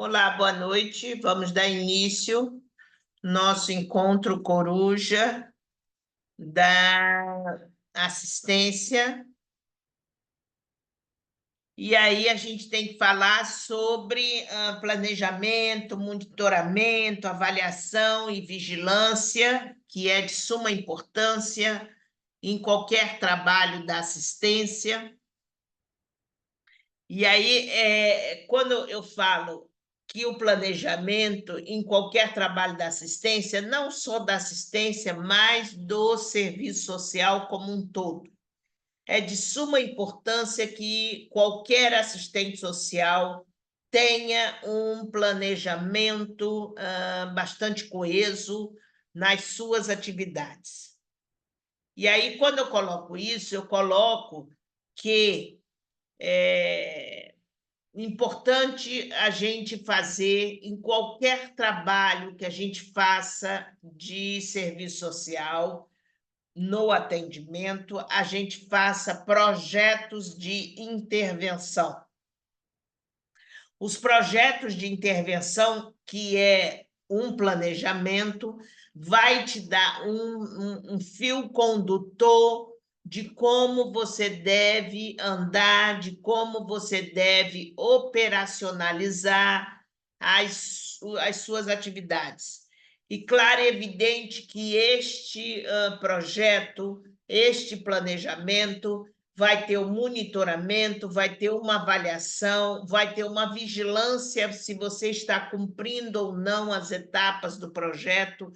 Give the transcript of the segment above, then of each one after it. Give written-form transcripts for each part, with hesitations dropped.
Olá, boa noite. Vamos dar início nosso encontro coruja da assistência. E aí a gente tem que falar sobre planejamento, monitoramento, avaliação e vigilância, que é de suma importância em qualquer trabalho da assistência. E aí, quando eu falo que o planejamento em qualquer trabalho da assistência, não só da assistência, mas do serviço social como um todo, é de suma importância que qualquer assistente social tenha um planejamento bastante coeso nas suas atividades. E aí, quando eu coloco isso, eu coloco que é importante a gente fazer em qualquer trabalho que a gente faça de serviço social, no atendimento, a gente faça projetos de intervenção. Os projetos de intervenção, que é um planejamento, vai te dar um fio condutor de como você deve andar, de como você deve operacionalizar as suas atividades. E claro e evidente que este projeto, este planejamento, vai ter o monitoramento, vai ter uma avaliação, vai ter uma vigilância se você está cumprindo ou não as etapas do projeto.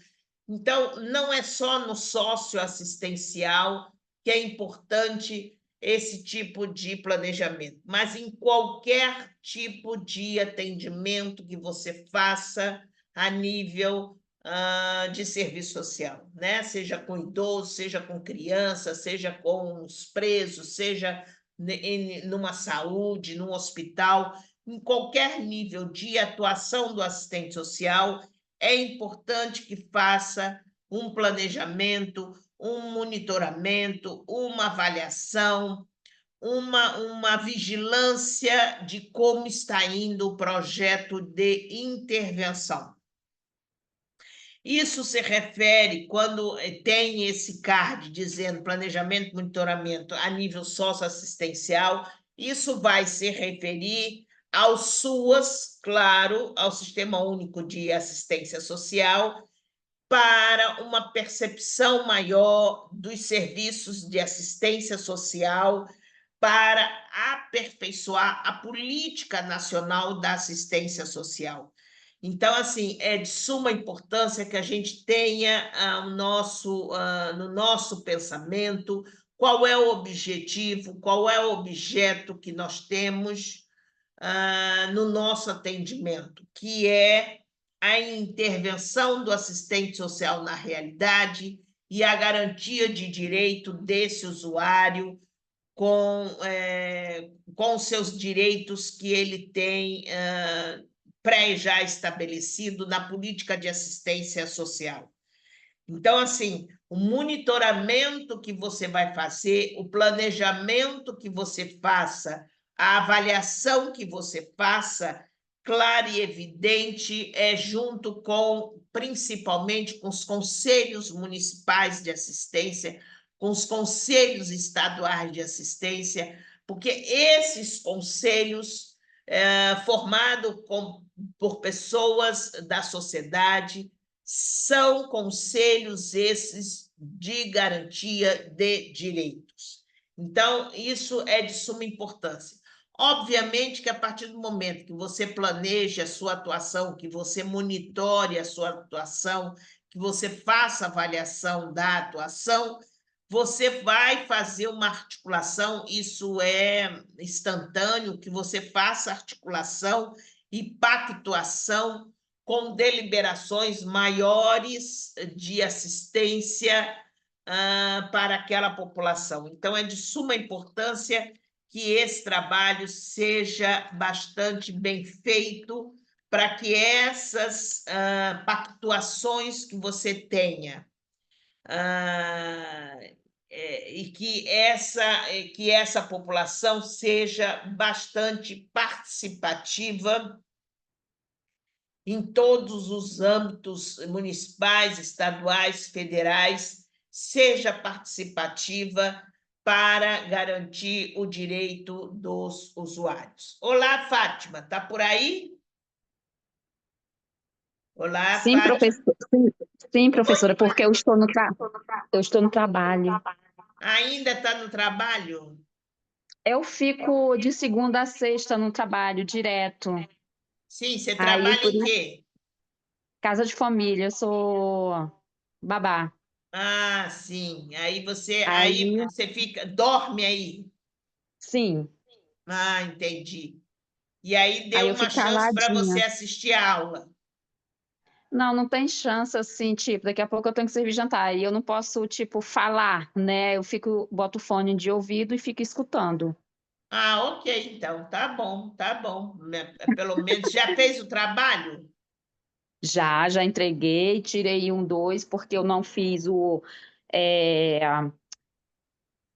Então, não é só no socioassistencial que é importante esse tipo de planejamento, mas em qualquer tipo de atendimento que você faça a nível de serviço social, né? Seja com idoso, seja com criança, seja com os presos, seja numa saúde, num hospital, em qualquer nível de atuação do assistente social, é importante que faça um planejamento, um monitoramento, uma avaliação, uma vigilância de como está indo o projeto de intervenção. Isso se refere, quando tem esse card dizendo planejamento, monitoramento a nível socioassistencial, isso vai se referir ao SUAS, claro, ao Sistema Único de Assistência Social, para uma percepção maior dos serviços de assistência social, para aperfeiçoar a política nacional da assistência social. Então, assim, é de suma importância que a gente tenha no nosso pensamento qual é o objetivo, qual é o objeto que nós temos no nosso atendimento, que é a intervenção do assistente social na realidade e a garantia de direito desse usuário com os seus direitos que ele tem pré já estabelecido na política de assistência social. Então, assim, o monitoramento que você vai fazer, o planejamento que você faça, a avaliação que você faça, clara e evidente, é junto com, principalmente, com os conselhos municipais de assistência, com os conselhos estaduais de assistência, porque esses conselhos, formados por pessoas da sociedade, são conselhos esses de garantia de direitos. Então, isso é de suma importância. Obviamente que a partir do momento que você planeje a sua atuação, que você monitore a sua atuação, que você faça avaliação da atuação, você vai fazer uma articulação, isso é instantâneo, que você faça articulação e pactuação com deliberações maiores de assistência para aquela população. Então, é de suma importância que esse trabalho seja bastante bem feito para que essas pactuações que você tenha e que essa população seja bastante participativa em todos os âmbitos municipais, estaduais, federais, seja participativa para garantir o direito dos usuários. Olá, Fátima, está por aí? Olá, Sim, Fátima. professor, sim, professora, porque eu estou no trabalho. Ainda está no trabalho? Eu fico de segunda a sexta no trabalho direto. Sim, você Aí, trabalha por em isso, quê? casa de família, eu sou babá. Ah, sim. Aí Aí, você fica, dorme aí. sim, Ah, entendi. E aí aí deu eu uma fico chance para você caladinha. assistir a aula. Não, não tem chance assim, tipo, daqui a pouco eu tenho que servir jantar. E eu não posso, tipo, falar, né? Eu fico, boto o fone de ouvido e fico escutando. Ah, ok, então, tá bom, tá bom. Né, pelo menos já fez o trabalho? Já entreguei, tirei um, dois, porque eu não fiz o. é,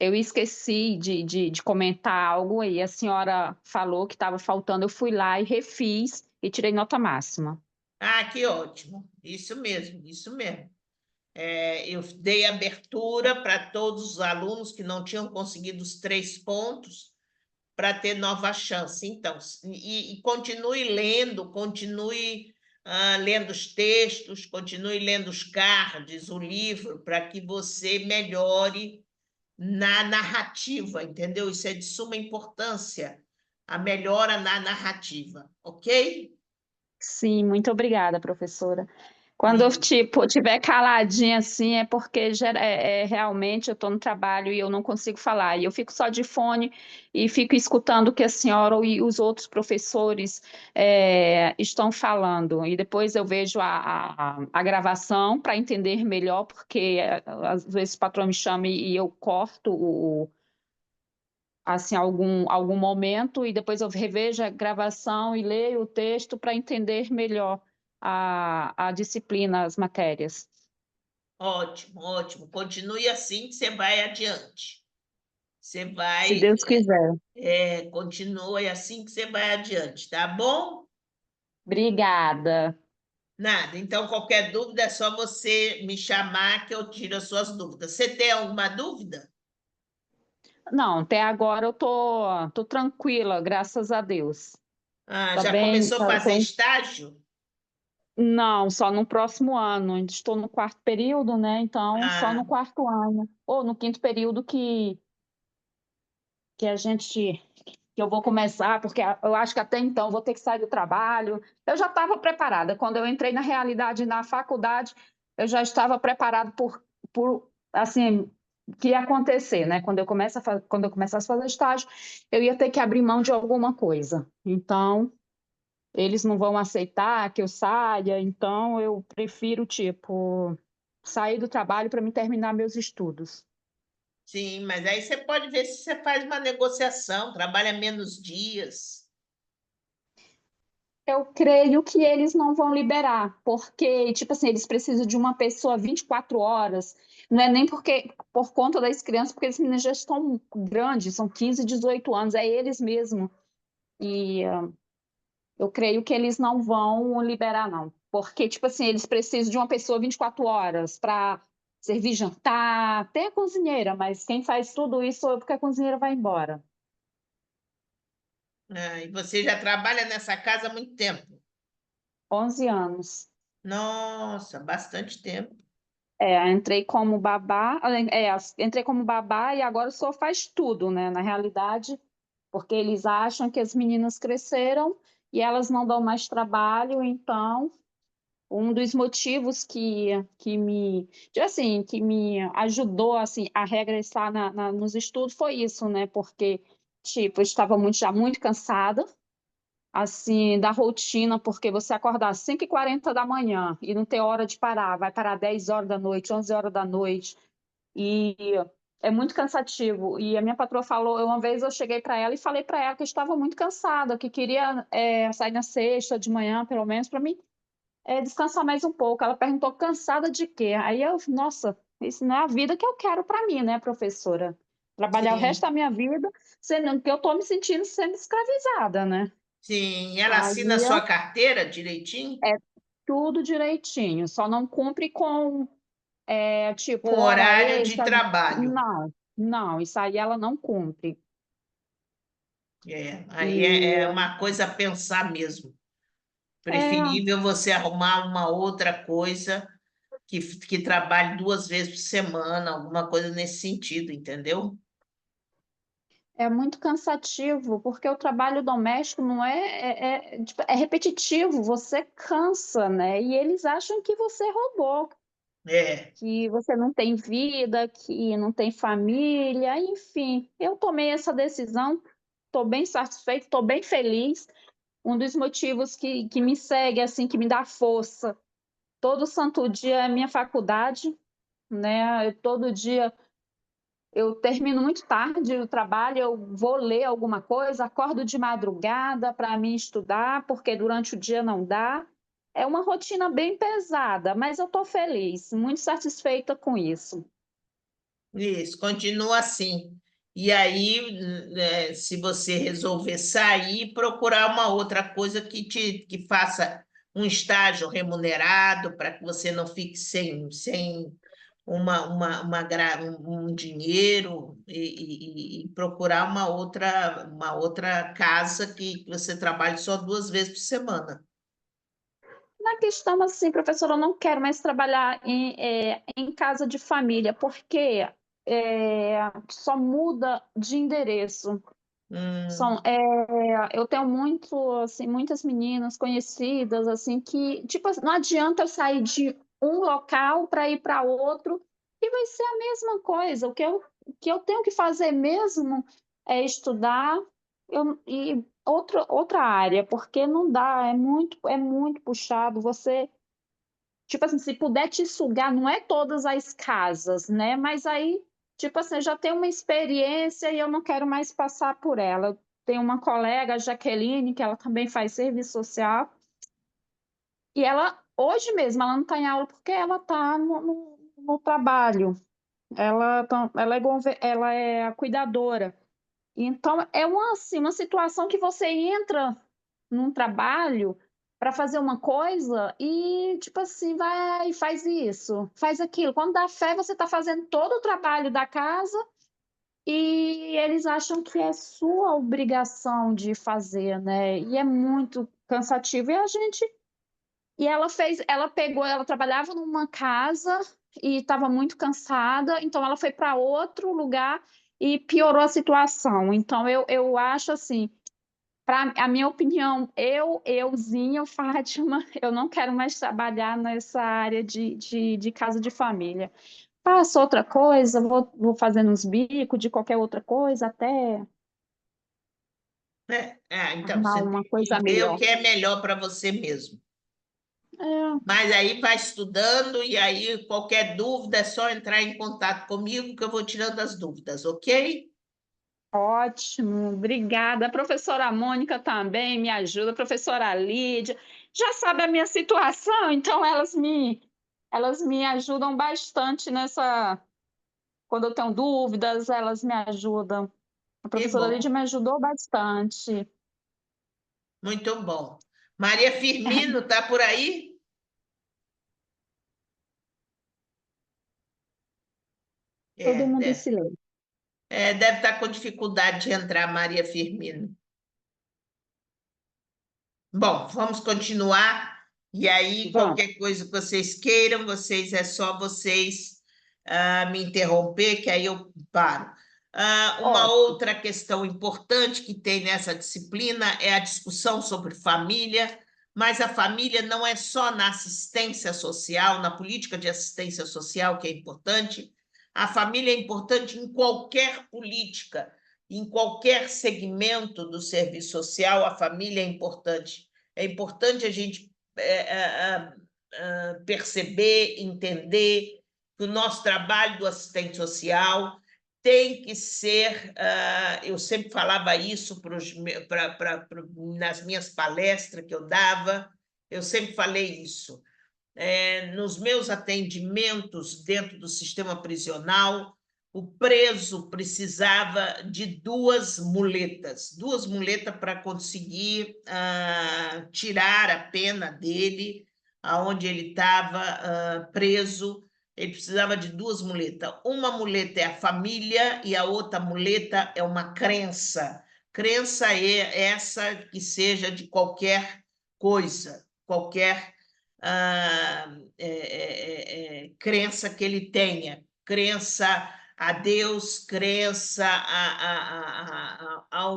Eu esqueci de comentar algo e a senhora falou que estava faltando. Eu fui lá e refiz e tirei nota máxima. Ah, que ótimo. Isso mesmo, isso mesmo. Eu dei abertura para todos os alunos que não tinham conseguido os 3 pontos para ter nova chance. Então, e continue lendo, continue lendo os textos, continue lendo os cards, o livro, para que você melhore na narrativa, entendeu? Isso é de suma importância, a melhora na narrativa, ok? Sim, muito obrigada, professora. Quando eu, E, tipo, tiver caladinha assim, é porque realmente eu estou no trabalho e eu não consigo falar. E eu fico só de fone e fico escutando o que a senhora e os outros professores estão falando. E depois eu vejo a gravação para entender melhor, porque às vezes o patrão me chama e eu corto assim, algum momento e depois eu revejo a gravação e leio o texto para entender melhor a disciplina, as matérias. ótimo, ótimo. Continue assim que você vai adiante. Você Se vai, Deus quiser. continue assim que você vai adiante, tá bom? Obrigada. Nada. Então, qualquer dúvida é só você me chamar que eu tiro as suas dúvidas. Você tem alguma dúvida? Não, até agora eu tô tranquila, graças a Deus. Ah, Tá já bem? começou a fazer estágio? Não, só no próximo ano. Ainda estou no quarto período, né? Então, só Ah, no quarto ano. Ou no quinto período que a gente que eu vou começar, porque eu acho que até então vou ter que sair do trabalho. Eu já estava preparada. Quando eu entrei na realidade na faculdade, eu já estava preparada por assim, que ia acontecer, né? Quando eu começasse a fazer estágio, eu ia ter que abrir mão de alguma coisa. Então, eles não vão aceitar que eu saia, então eu prefiro, tipo, sair do trabalho para me terminar meus estudos. sim, mas aí você pode ver se você faz uma negociação, trabalha menos dias. Eu creio que eles não vão liberar, porque, tipo assim, eles precisam de uma pessoa 24 horas. Não é nem porque por conta das crianças, porque as meninas já estão grandes, são 15, 18 anos, é eles mesmo. E eu creio que eles não vão liberar, não. Porque, tipo assim, eles precisam de uma pessoa 24 horas para servir jantar, tem a cozinheira, mas quem faz tudo isso sou eu, porque a cozinheira vai embora. Ah, e você já trabalha nessa casa há muito tempo. 11 anos. Nossa, bastante tempo. Entrei como babá, entrei como babá e agora só faz tudo, né? Na realidade, porque eles acham que as meninas cresceram e elas não dão mais trabalho, então um dos motivos que me ajudou assim a regressar nos estudos foi isso, né? Porque tipo, eu estava já muito cansada assim, da rotina, porque você acordar às 5h40 da manhã e não ter hora de parar, vai parar 10 horas da noite, 11 horas da noite, e é muito cansativo. E a minha patroa falou, uma vez eu cheguei para ela e falei para ela que eu estava muito cansada, que queria sair na sexta de manhã, pelo menos, para mim descansar mais um pouco. Ela perguntou, cansada de quê? Aí eu, nossa, isso não é a vida que eu quero para mim, né, professora? Trabalhar o resto Sim. da minha vida, sendo que eu estou me sentindo sendo escravizada, né? Sim, ela assina a Aí sua carteira direitinho? é tudo direitinho, só não cumpre com, tipo, Com hora horário de extra. trabalho. Não, não, isso aí ela não cumpre. É, aí é E uma coisa a pensar mesmo. é, Preferível você arrumar uma outra coisa que trabalhe 2 vezes por semana, alguma coisa nesse sentido, entendeu? é muito cansativo, porque o trabalho doméstico não tipo, é repetitivo, você cansa, né? E eles acham que você roubou, É, que você não tem vida, que não tem família, enfim. Eu tomei essa decisão, estou bem satisfeita, estou bem feliz. Um dos motivos que me segue, assim, que me dá força todo santo dia é a minha faculdade, né? Todo dia eu termino muito tarde o trabalho, eu vou ler alguma coisa, acordo de madrugada para mim estudar, porque durante o dia não dá. É uma rotina bem pesada, mas eu estou feliz, muito satisfeita com isso. isso, continua assim. E aí, se você resolver sair, procurar uma outra coisa que faça um estágio remunerado para que você não fique sem um dinheiro e procurar uma outra casa que você trabalhe só 2 vezes por semana. Na questão, assim, professora, eu não quero mais trabalhar em casa de família, porque só muda de endereço. Hum, Eu tenho muito, assim, muitas meninas conhecidas, assim, que, tipo, não adianta eu sair de um local para ir para outro e vai ser a mesma coisa. O que eu tenho que fazer mesmo é estudar e outra área, porque não dá, é muito puxado. Você, tipo assim, se puder te sugar, não é todas as casas, né? Mas aí, tipo assim, eu já tenho uma experiência e eu não quero mais passar por ela. Eu tenho uma colega, a Jaqueline, que ela também faz serviço social, e ela, hoje mesmo, ela não está em aula porque ela está no trabalho. Ela é a cuidadora. Então, é assim, uma situação que você entra num trabalho para fazer uma coisa e, tipo assim, vai, faz isso, faz aquilo. Quando dá fé, você está fazendo todo o trabalho da casa e eles acham que é sua obrigação de fazer, né? E é muito cansativo. Ela trabalhava numa casa e estava muito cansada, então ela foi para outro lugar e piorou a situação. Então, eu acho assim, a minha opinião, euzinha, Fátima, eu não quero mais trabalhar nessa área de casa de família. Faço outra coisa, vou fazendo uns bicos de qualquer outra coisa até então, arrumar você uma tem coisa que ver o melhor. que é melhor para você mesmo. É, Mas aí vai estudando e aí qualquer dúvida é só entrar em contato comigo que eu vou tirando as dúvidas, ok? ótimo, obrigada. A professora Mônica também me ajuda, a professora Lídia. Já sabe a minha situação, então elas me ajudam bastante nessa. Quando eu tenho dúvidas, elas me ajudam. A Que professora Lídia bom, me ajudou bastante. muito bom. Maria Firmino, tá por aí? Todo É, mundo em deve, silêncio. deve estar com dificuldade de entrar, Maria Firmino. Bom, vamos continuar. E aí, Vamos. qualquer coisa que vocês queiram, é só vocês me interromper, que aí eu paro. Uma Ótimo. outra questão importante que tem nessa disciplina é a discussão sobre família, mas a família não é só na assistência social, na política de assistência social que é importante. A família é importante em qualquer política, em qualquer segmento do serviço social, a família é importante. É importante a gente perceber, entender que o nosso trabalho do assistente social tem que ser. Eu sempre falava isso nas minhas palestras que eu dava, eu sempre falei isso. Nos meus atendimentos dentro do sistema prisional, o preso precisava de duas muletas para conseguir tirar a pena dele, aonde ele estava preso. Ele precisava de duas muletas. Uma muleta é a família e a outra muleta é uma crença. Crença é essa que seja de qualquer coisa, qualquer crença que ele tenha. Crença a Deus, crença a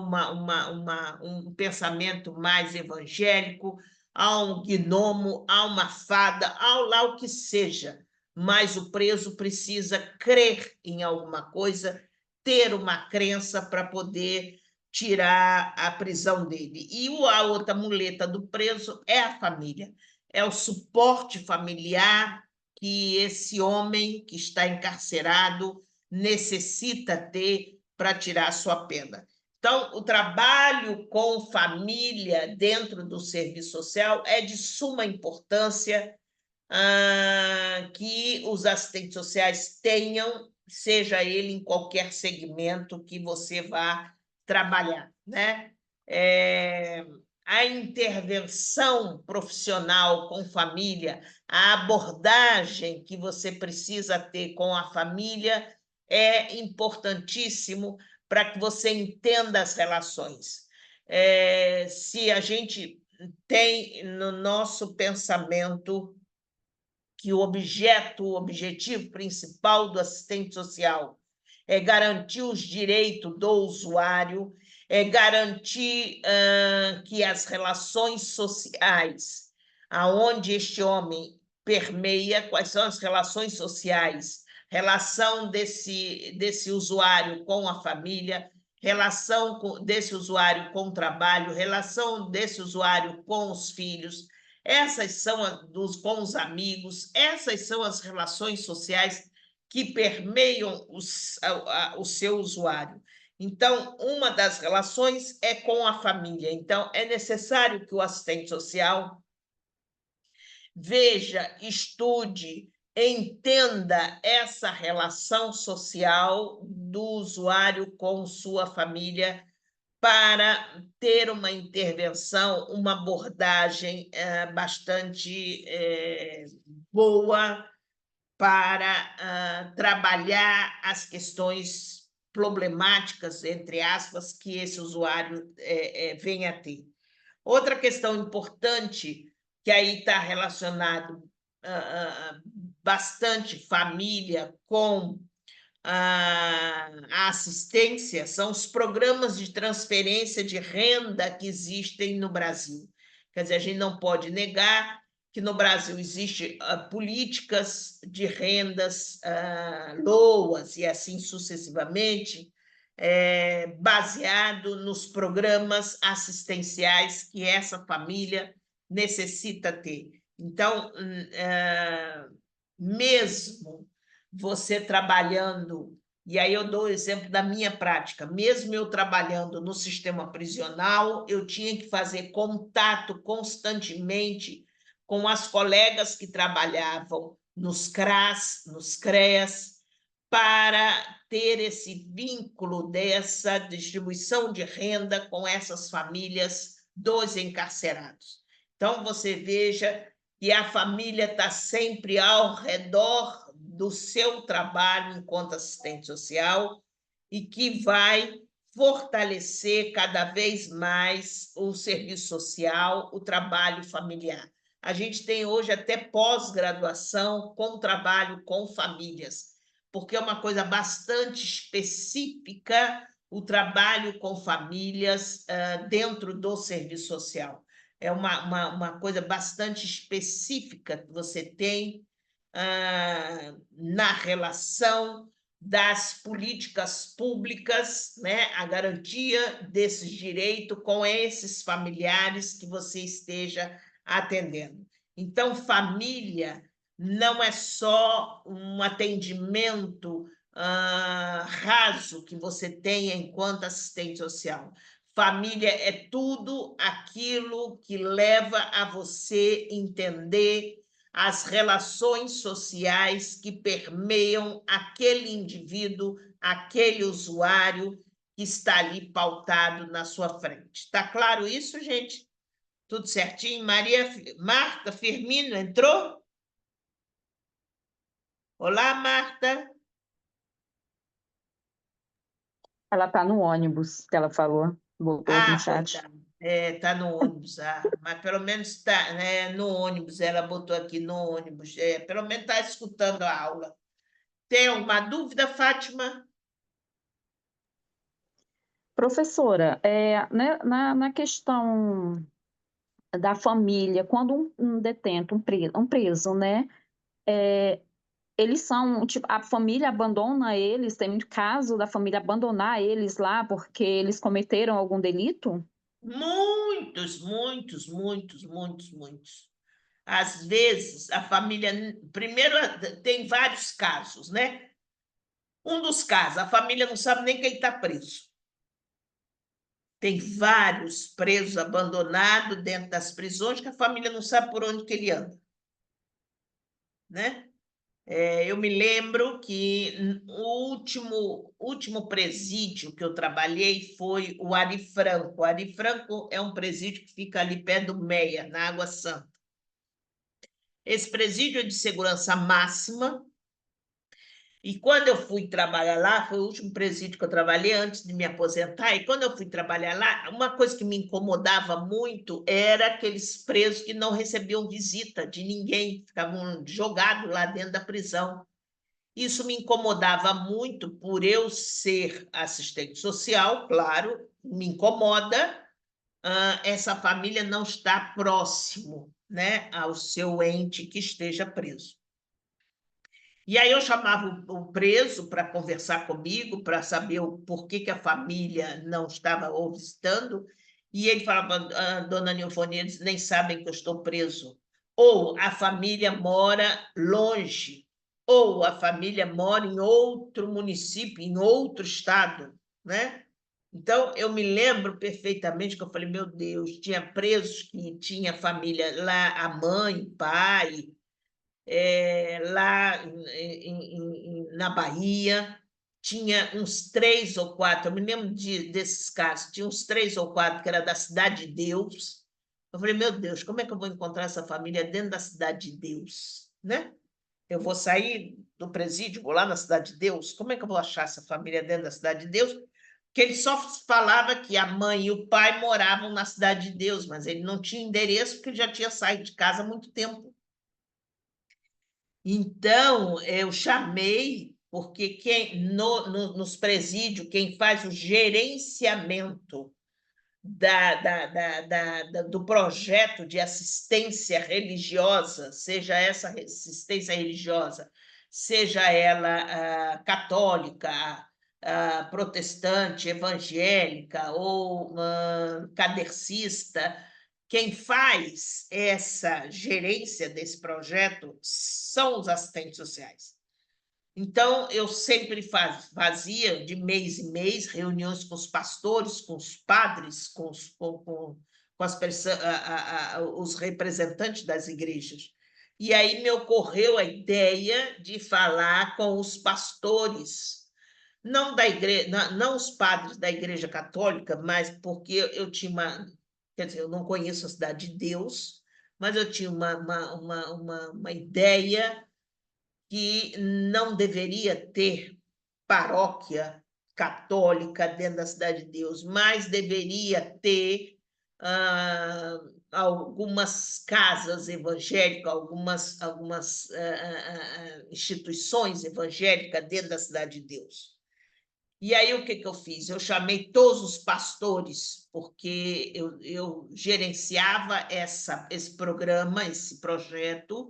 um pensamento mais evangélico, a um gnomo, a uma fada, ao lá o que seja. Mas o preso precisa crer em alguma coisa, ter uma crença para poder tirar a prisão dele. E a outra muleta do preso é a família, é o suporte familiar que esse homem que está encarcerado necessita ter para tirar a sua pena. Então, o trabalho com família dentro do serviço social é de suma importância que os assistentes sociais tenham, seja ele em qualquer segmento que você vá trabalhar, né? A intervenção profissional com família, a abordagem que você precisa ter com a família é importantíssimo para que você entenda as relações. Se a gente tem no nosso pensamento que o objetivo principal do assistente social é garantir os direitos do usuário, é garantir que as relações sociais, aonde este homem permeia, quais são as relações sociais, relação desse usuário com a família, relação desse usuário com o trabalho, relação desse usuário com os filhos, essas são com os amigos, essas são as relações sociais que permeiam o seu usuário. Então, uma das relações é com a família. Então, é necessário que o assistente social veja, estude, entenda essa relação social do usuário com sua família, para ter uma intervenção, uma abordagem bastante boa para trabalhar as questões problemáticas, entre aspas, que esse usuário venha a ter. Outra questão importante, que aí está relacionado bastante família com a assistência, são os programas de transferência de renda que existem no Brasil. Quer dizer, a gente não pode negar que no Brasil existem políticas de rendas LOAS e assim sucessivamente, baseado nos programas assistenciais que essa família necessita ter. Então, mesmo você trabalhando, e aí eu dou o exemplo da minha prática, mesmo eu trabalhando no sistema prisional, eu tinha que fazer contato constantemente com as colegas que trabalhavam nos CRAS, nos CREAS, para ter esse vínculo dessa distribuição de renda com essas famílias dos encarcerados. Então, você veja que a família está sempre ao redor do seu trabalho enquanto assistente social e que vai fortalecer cada vez mais o serviço social, o trabalho familiar. A gente tem hoje até pós-graduação com trabalho com famílias, porque é uma coisa bastante específica o trabalho com famílias dentro do serviço social. É uma coisa bastante específica que você tem na relação das políticas públicas, né, a garantia desses direitos com esses familiares que você esteja atendendo. Então, família não é só um atendimento raso que você tem enquanto assistente social. Família é tudo aquilo que leva a você entender as relações sociais que permeiam aquele indivíduo, aquele usuário que está ali pautado na sua frente. Está claro isso, gente? Tudo certinho? Marta Firmino entrou? Olá, Marta. Ela está no ônibus, que ela falou, botou aqui no chat. Coitada. Tá no ônibus, mas pelo menos está, né, no ônibus, ela botou aqui no ônibus, pelo menos está escutando a aula. Tem alguma dúvida, Fátima? Professora, né, na questão da família, quando um detento, um preso, né, eles são, tipo, a família abandona eles, tem muito caso da família abandonar eles lá porque eles cometeram algum delito? Muitos, muitos, muitos, muitos, muitos. Às vezes, a família. Primeiro, tem vários casos, né? Um dos casos, a família não sabe nem que ele está preso. Tem vários presos abandonados dentro das prisões que a família não sabe por onde que ele anda, né? Eu me lembro que o último presídio que eu trabalhei foi o Ari Franco. O Ari Franco é um presídio que fica ali perto do Meia, na Água Santa. Esse presídio é de segurança máxima, e quando eu fui trabalhar lá, foi o último presídio que eu trabalhei antes de me aposentar, e quando eu fui trabalhar lá, uma coisa que me incomodava muito era aqueles presos que não recebiam visita de ninguém, ficavam jogados lá dentro da prisão. Isso me incomodava muito por eu ser assistente social, claro, me incomoda essa família não estar próximo, né, ao seu ente que esteja preso. E aí eu chamava o preso para conversar comigo, para saber o porquê que a família não estava o visitando, e ele falava, dona Nilfone, eles nem sabem que eu estou preso. Ou a família mora longe, ou a família mora em outro município, em outro estado, né? Então, eu me lembro perfeitamente que eu falei, meu Deus, tinha presos que tinha família lá, a mãe, pai, lá na Bahia, tinha uns 3 ou 4, eu me lembro desses casos, tinha uns 3 ou 4 que era da Cidade de Deus. Eu falei, meu Deus, como é que eu vou encontrar essa família dentro da Cidade de Deus, né? Eu vou sair do presídio, vou lá na Cidade de Deus, como é que eu vou achar essa família dentro da Cidade de Deus? Porque ele só falava que a mãe e o pai moravam na Cidade de Deus, mas ele não tinha endereço porque ele já tinha saído de casa há muito tempo. Então, eu chamei, porque nos presídios, quem faz o gerenciamento do projeto de assistência religiosa, seja essa assistência religiosa, seja ela católica, protestante, evangélica ou kardecista, quem faz essa gerência desse projeto são os assistentes sociais. Então, eu sempre fazia, de mês em mês, reuniões com os pastores, com os padres, com os representantes das igrejas. E aí me ocorreu a ideia de falar com os pastores, não da igreja, não os padres da Igreja Católica, mas porque eu tinha quer dizer, eu não conheço a Cidade de Deus, mas eu tinha uma ideia que não deveria ter paróquia católica dentro da Cidade de Deus, mas deveria ter algumas casas evangélicas, algumas instituições evangélicas dentro da Cidade de Deus. E aí, o que eu fiz? Eu chamei todos os pastores, porque eu gerenciava esse programa, esse projeto,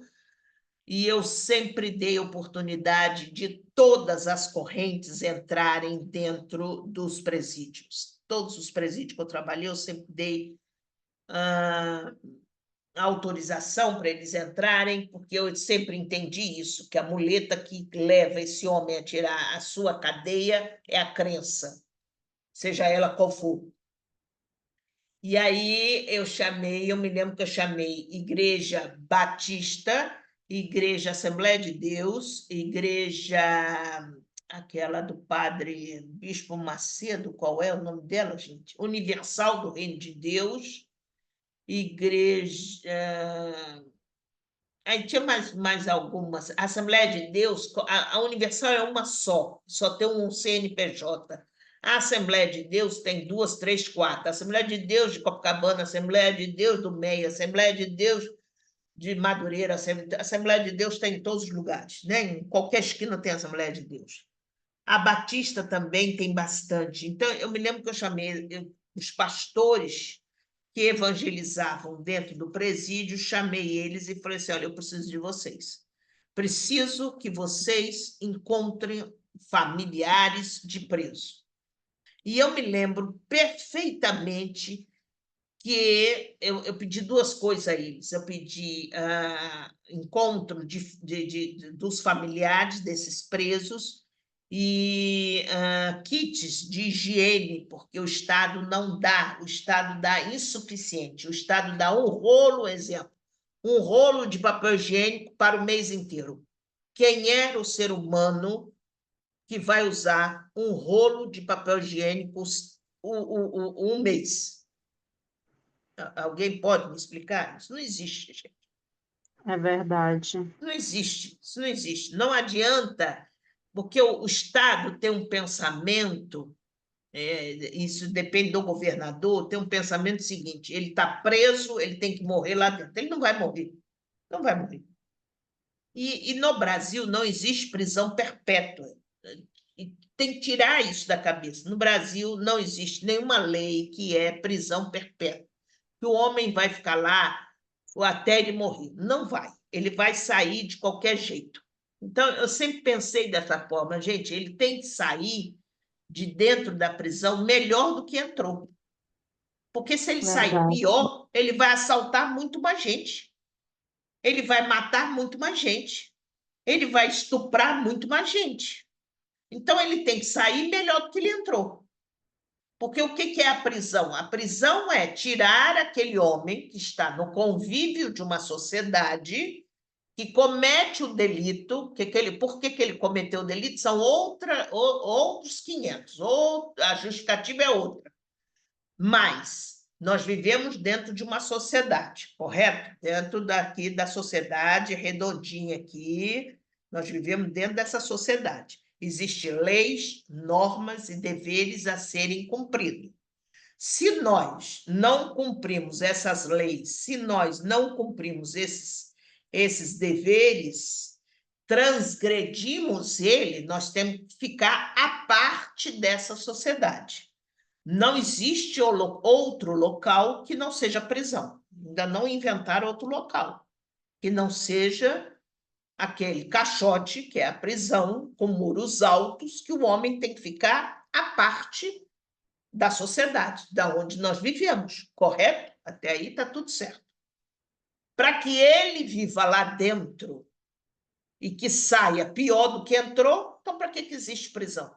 e eu sempre dei oportunidade de todas as correntes entrarem dentro dos presídios. Todos os presídios que eu trabalhei, eu sempre dei autorização para eles entrarem, porque eu sempre entendi isso, que a muleta que leva esse homem a tirar a sua cadeia é a crença, seja ela qual for. E aí eu me lembro que eu chamei Igreja Batista Igreja Assembleia de Deus, Igreja aquela do Padre Bispo Macedo, qual é o nome dela, gente? Universal do Reino de Deus, Igreja... Aí tinha mais algumas. A Assembleia de Deus, a Universal é uma só tem um CNPJ. A Assembleia de Deus tem 2, 3, 4. A Assembleia de Deus de Copacabana, a Assembleia de Deus do Meia, a Assembleia de Deus de Madureira, a Assembleia de Deus está em todos os lugares, né? Em qualquer esquina tem a Assembleia de Deus. A Batista também tem bastante. Então, eu me lembro que eu chamei os pastores que evangelizavam dentro do presídio, chamei eles e falei assim, olha, eu preciso de vocês. Preciso que vocês encontrem familiares de preso. E eu me lembro perfeitamente que eu pedi 2 coisas a eles. Eu pedi encontro dos familiares desses presos e kits de higiene, porque o Estado não dá, o Estado dá insuficiente. O Estado dá um rolo, exemplo, um rolo de papel higiênico para o mês inteiro. Quem era o ser humano que vai usar um rolo de papel higiênico um mês? Alguém pode me explicar? Isso não existe, gente. É verdade. Não existe, isso não existe. Não adianta, porque o Estado tem um pensamento, isso depende do governador, tem um pensamento seguinte: ele está preso, ele tem que morrer lá dentro. Ele não vai morrer, não vai morrer. E no Brasil não existe prisão perpétua. E tem que tirar isso da cabeça. No Brasil não existe nenhuma lei que é prisão perpétua, que o homem vai ficar lá até ele morrer. Não vai. Ele vai sair de qualquer jeito. Então, eu sempre pensei dessa forma, gente, ele tem que sair de dentro da prisão melhor do que entrou. Porque se ele sair Verdade. pior, ele vai assaltar muito mais gente. Ele vai matar muito mais gente. Ele vai estuprar muito mais gente. Então, ele tem que sair melhor do que ele entrou. Porque o que é a prisão? A prisão é tirar aquele homem que está no convívio de uma sociedade, que comete o delito, por que ele cometeu o delito? São outros 500, a justificativa é outra. Mas nós vivemos dentro de uma sociedade, correto? Dentro daqui da sociedade redondinha aqui, nós vivemos dentro dessa sociedade. Existem leis, normas e deveres a serem cumpridos. Se nós não cumprimos essas leis, se nós não cumprimos esses deveres, transgredimos ele, nós temos que ficar à parte dessa sociedade. Não existe outro local que não seja prisão. Ainda não inventaram outro local que não seja aquele caixote, que é a prisão, com muros altos, que o homem tem que ficar à parte da sociedade, da onde nós vivemos, correto? Até aí está tudo certo. Para que ele viva lá dentro e que saia pior do que entrou, então para que existe prisão?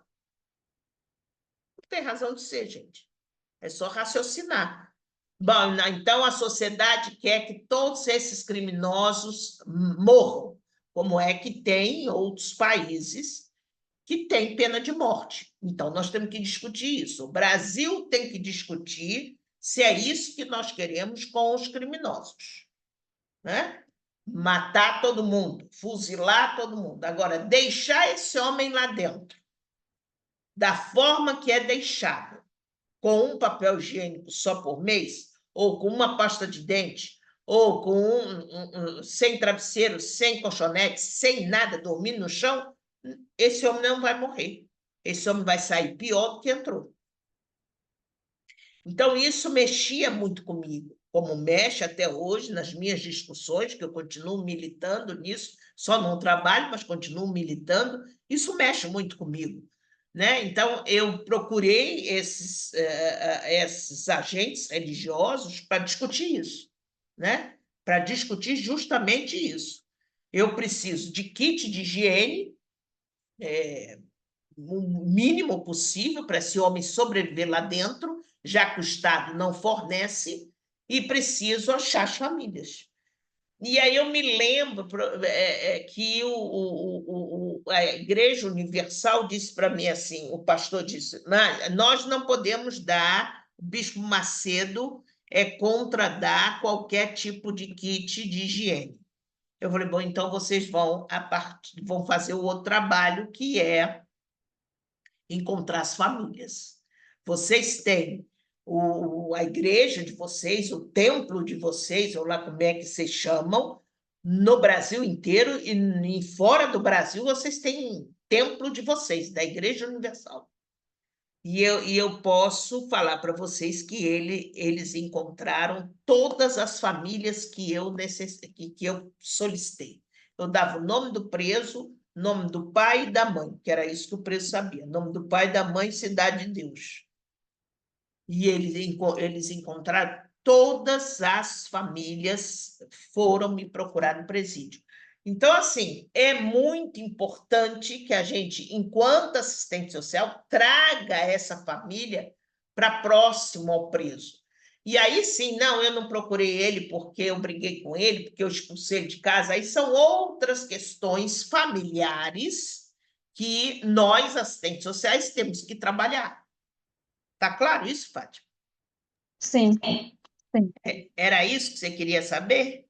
Não tem razão de ser, gente. É só raciocinar. Bom, então a sociedade quer que todos esses criminosos morram, como é que tem em outros países que tem pena de morte. Então, nós temos que discutir isso. O Brasil tem que discutir se é isso que nós queremos com os criminosos, né? Matar todo mundo, fuzilar todo mundo. Agora, deixar esse homem lá dentro, da forma que é deixado, com um papel higiênico só por mês, ou com uma pasta de dente, ou com sem travesseiro, sem colchonete, sem nada, dormindo no chão, esse homem não vai morrer. Esse homem vai sair pior do que entrou. Então, isso mexia muito comigo, como mexe até hoje nas minhas discussões, que eu continuo militando nisso, só não trabalho, mas continuo militando, isso mexe muito comigo. Né? Então, eu procurei esses agentes religiosos para discutir isso, né? Para discutir justamente isso. Eu preciso de kit de higiene, o mínimo possível para esse homem sobreviver lá dentro, já que o Estado não fornece, e preciso achar as famílias. E aí eu me lembro que a Igreja Universal disse para mim assim, o pastor disse, nós não podemos dar, o Bispo Macedo é contra dar qualquer tipo de kit de higiene. Eu falei, bom, então vocês vão fazer o outro trabalho, que é encontrar as famílias. Vocês têm a igreja de vocês, o templo de vocês, ou lá como é que vocês chamam, no Brasil inteiro e fora do Brasil, vocês têm templo de vocês, da Igreja Universal. E eu posso falar para vocês que eles encontraram todas as famílias que eu solicitei. Eu dava o nome do preso, nome do pai e da mãe, que era isso que o preso sabia, nome do pai e da mãe, Cidade de Deus. E eles encontraram todas as famílias, foram me procurar no presídio. Então, assim, é muito importante que a gente, enquanto assistente social, traga essa família para próximo ao preso. E aí sim, não, eu não procurei ele porque eu briguei com ele, porque eu expulsei ele de casa. Aí são outras questões familiares que nós, assistentes sociais, temos que trabalhar. Tá claro isso, Fátima? Sim, sim, Era isso que você queria saber?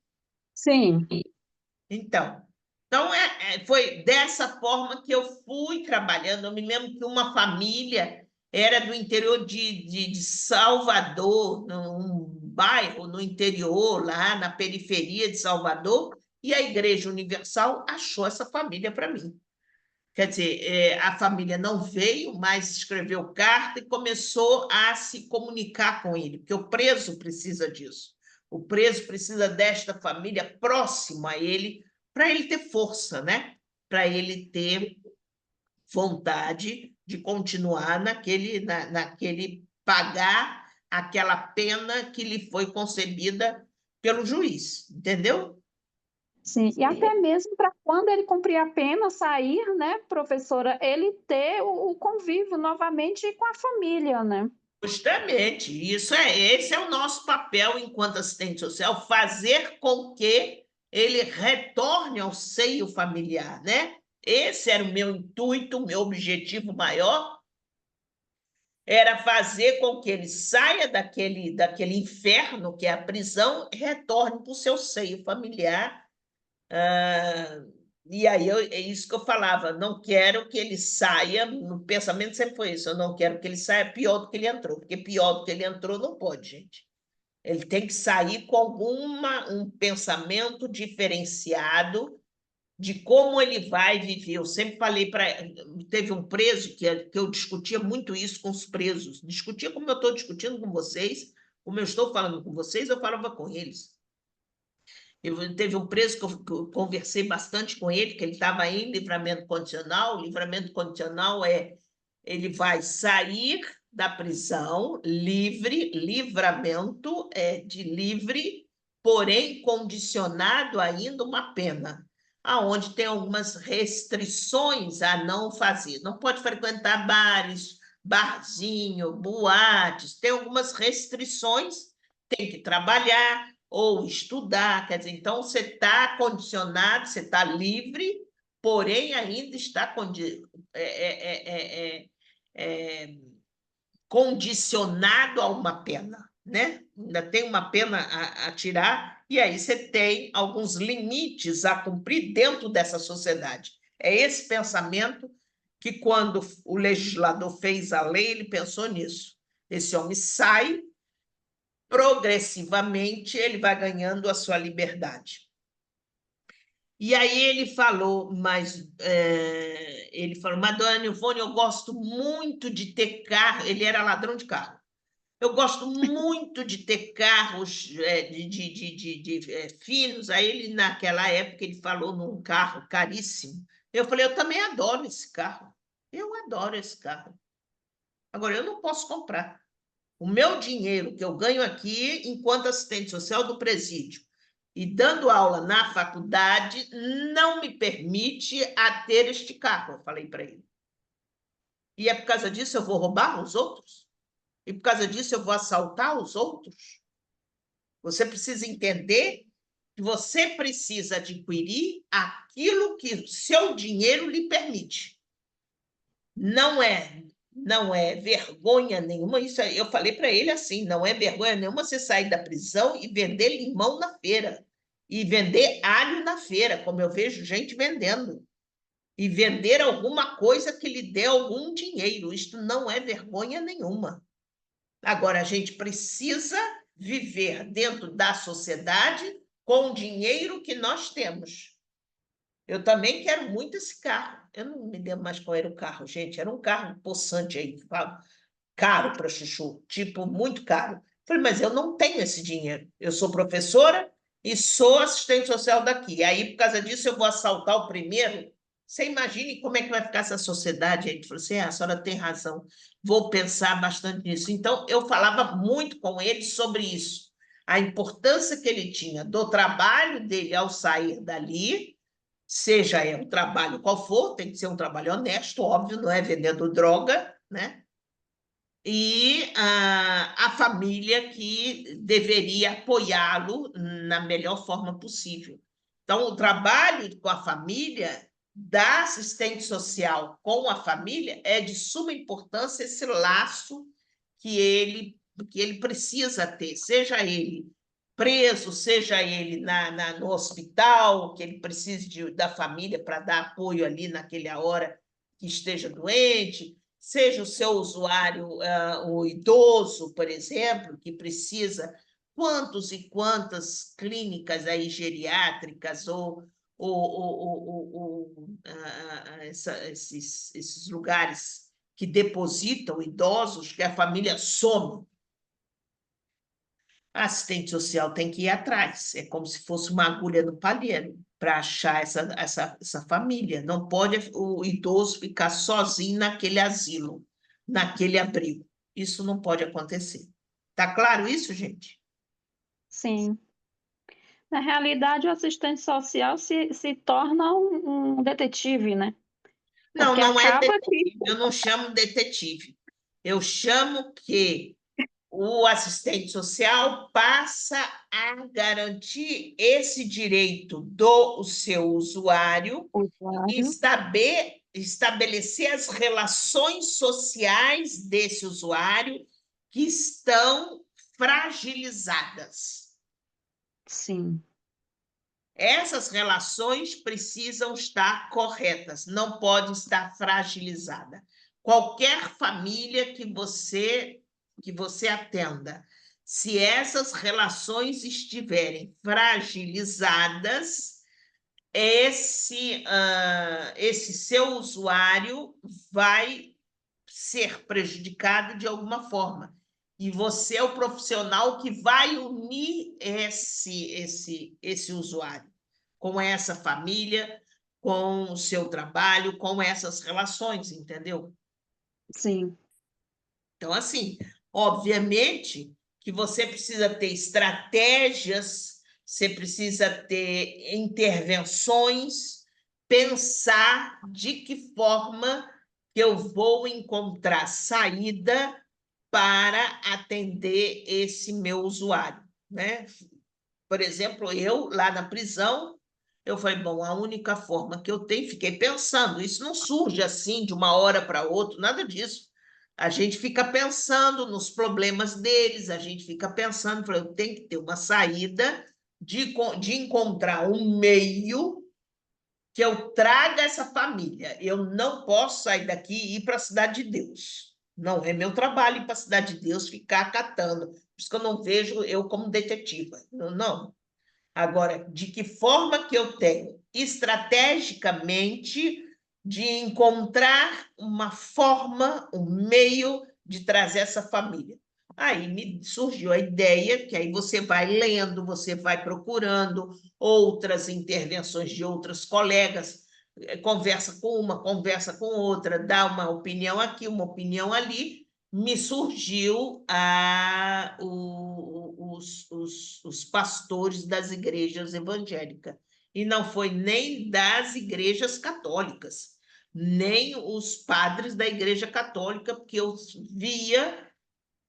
sim, Então foi dessa forma que eu fui trabalhando. Eu me lembro que uma família era do interior de Salvador, num bairro no interior, lá na periferia de Salvador, e a Igreja Universal achou essa família para mim. Quer dizer, a família não veio, mas escreveu carta e começou a se comunicar com ele, porque o preso precisa disso. O preso precisa desta família próxima a ele, para ele ter força, né? Para ele ter vontade de continuar naquele pagar aquela pena que lhe foi concedida pelo juiz, entendeu? sim. E até mesmo para quando ele cumprir a pena, sair, né, professora, ele ter o convívio novamente com a família, né? Justamente, esse é o nosso papel enquanto assistente social, fazer com que ele retorne ao seio familiar, né? Esse era o meu intuito, o meu objetivo maior, era fazer com que ele saia daquele inferno que é a prisão e retorne para o seu seio familiar. E aí é isso que eu falava, não quero que ele saia, no pensamento sempre foi isso, eu não quero que ele saia pior do que ele entrou, porque pior do que ele entrou não pode, gente. Ele tem que sair com um pensamento diferenciado de como ele vai viver. Eu sempre falei para. Teve um preso que eu discutia muito isso com os presos, discutia como eu estou discutindo com vocês, como eu estou falando com vocês, eu falava com eles. Teve um preso que eu conversei bastante com ele, que ele estava em livramento condicional. O livramento condicional ele vai sair da prisão livre, livramento é de livre, porém condicionado ainda uma pena, aonde tem algumas restrições a não fazer. Não pode frequentar bares, barzinho, boates, tem algumas restrições, tem que trabalhar ou estudar, quer dizer, então você está condicionado, você está livre, porém ainda está condicionado a uma pena, né? Ainda tem uma pena a tirar, e aí você tem alguns limites a cumprir dentro dessa sociedade. É esse pensamento que, quando o legislador fez a lei, ele pensou nisso. Esse homem sai, progressivamente ele vai ganhando a sua liberdade. E aí ele falou, mas dona Ivone, eu gosto muito de ter carro. Ele era ladrão de carro. Eu gosto muito de ter carros finos. Aí ele, naquela época, ele falou num carro caríssimo. Eu falei, eu também adoro esse carro. Eu adoro esse carro. Agora, eu não posso comprar. O meu dinheiro que eu ganho aqui, enquanto assistente social do presídio, e dando aula na faculdade, não me permite a ter este carro, eu falei para ele. E é por causa disso eu vou roubar os outros? E por causa disso eu vou assaltar os outros? Você precisa entender que você precisa adquirir aquilo que o seu dinheiro lhe permite. Não é vergonha nenhuma, isso eu falei para ele assim, não é vergonha nenhuma você sair da prisão e vender limão na feira, e vender alho na feira, como eu vejo gente vendendo, e vender alguma coisa que lhe dê algum dinheiro. Isto não é vergonha nenhuma. Agora, a gente precisa viver dentro da sociedade com o dinheiro que nós temos. Eu também quero muito esse carro. Eu não me lembro mais qual era o carro, gente. Era um carro possante aí, caro para chuchu, tipo, muito caro. Falei, mas eu não tenho esse dinheiro. Eu sou professora e sou assistente social daqui. Aí, por causa disso, eu vou assaltar o primeiro. Você imagine como é que vai ficar essa sociedade. Ele falou assim, a senhora tem razão. Vou pensar bastante nisso. Então, eu falava muito com ele sobre isso. A importância que ele tinha do trabalho dele ao sair dali, seja o trabalho qual for, tem que ser um trabalho honesto, óbvio, não é vendendo droga, né? E a família que deveria apoiá-lo na melhor forma possível. Então, o trabalho com a família, da assistente social com a família, é de suma importância esse laço que ele precisa ter, seja ele preso, seja ele no hospital, que ele precise da família para dar apoio ali naquela hora que esteja doente, seja o seu usuário, o idoso, por exemplo, que precisa, quantos e quantas clínicas aí geriátricas esses lugares que depositam idosos que a família some. A assistente social tem que ir atrás, é como se fosse uma agulha no palheiro para achar essa família. Não pode o idoso ficar sozinho naquele asilo, naquele abrigo. Isso não pode acontecer. Tá claro isso, gente? Sim. Na realidade, o assistente social se torna um detetive, né? Não, Porque não é acaba que. detetive, eu não chamo detetive. Eu chamo que o assistente social passa a garantir esse direito do seu usuário e Usuário. estabelecer as relações sociais desse usuário que estão fragilizadas. Sim, Essas relações precisam estar corretas, não pode estar fragilizada. Qualquer família que você atenda, se essas relações estiverem fragilizadas, esse seu usuário vai ser prejudicado de alguma forma. E você é o profissional que vai unir esse usuário com essa família, com o seu trabalho, com essas relações, entendeu? sim, Então, assim, obviamente que você precisa ter estratégias, você precisa ter intervenções, pensar de que forma que eu vou encontrar saída para atender esse meu usuário, né? Por exemplo, eu lá na prisão, eu falei, bom, a única forma que eu tenho, fiquei pensando, isso não surge assim de uma hora para outra, nada disso. A gente fica pensando nos problemas deles, a gente fica pensando, falei, eu tenho que ter uma saída de encontrar um meio que eu traga essa família. Eu não posso sair daqui e ir para a Cidade de Deus. Não é meu trabalho ir para a Cidade de Deus ficar catando. Por isso que eu não vejo eu como detetiva. Não, não. Agora, de que forma que eu tenho estrategicamente de encontrar uma forma, um meio de trazer essa família? Aí me surgiu a ideia que aí você vai lendo, você vai procurando outras intervenções de outros colegas, conversa com uma, conversa com outra, dá uma opinião aqui, uma opinião ali, me surgiu os pastores das igrejas evangélicas. E não foi nem das igrejas católicas, nem os padres da igreja católica, porque eu via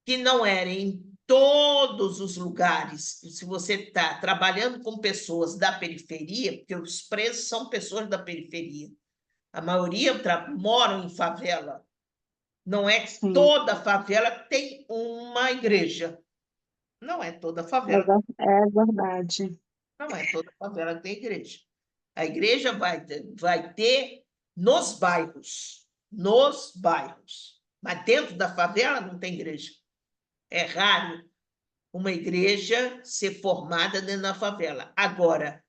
que não era todos os lugares, se você está trabalhando com pessoas da periferia, porque os presos são pessoas da periferia, a maioria moram em favela. Não é que Sim, toda favela tem uma igreja. Não é toda favela. é verdade. Não é toda favela que tem igreja. A igreja vai ter nos bairros. Nos bairros. Mas dentro da favela não tem igreja. É raro uma igreja ser formada dentro da favela. Agora,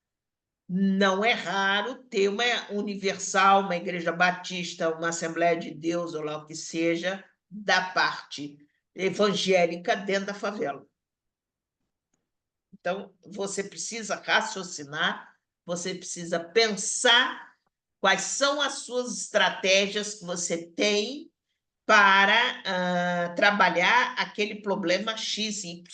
não é raro ter uma universal, uma igreja batista, uma Assembleia de Deus, ou lá o que seja, da parte evangélica dentro da favela. Então, você precisa raciocinar, você precisa pensar quais são as suas estratégias que você tem para trabalhar aquele problema XY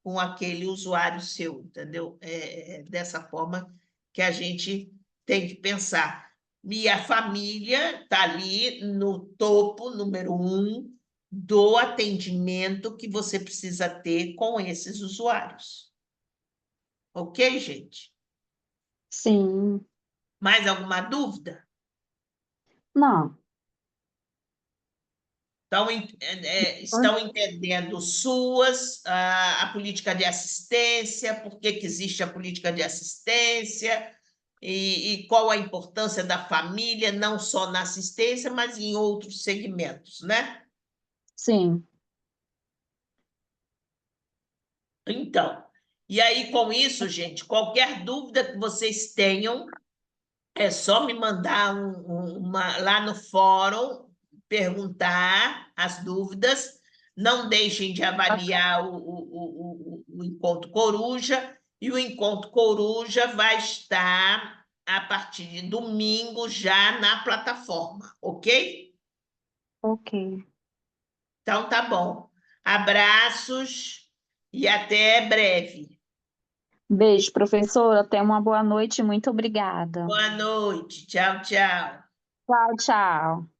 com aquele usuário seu, entendeu? É dessa forma que a gente tem que pensar. E a família está ali no topo, número 1, do atendimento que você precisa ter com esses usuários. Ok, gente? Sim. Mais alguma dúvida? Não. Estão entendendo a política de assistência, por que existe a política de assistência e qual a importância da família, não só na assistência, mas em outros segmentos, né? Sim. Então, e aí com isso, gente, qualquer dúvida que vocês tenham, é só me mandar lá no fórum, perguntar as dúvidas. Não deixem de avaliar o Encontro Coruja, e o Encontro Coruja vai estar a partir de domingo já na plataforma, ok? Ok. Então tá bom. Abraços e até breve. Beijo, professora. Até uma boa noite. Muito obrigada. Boa noite. Tchau, tchau. Tchau, tchau.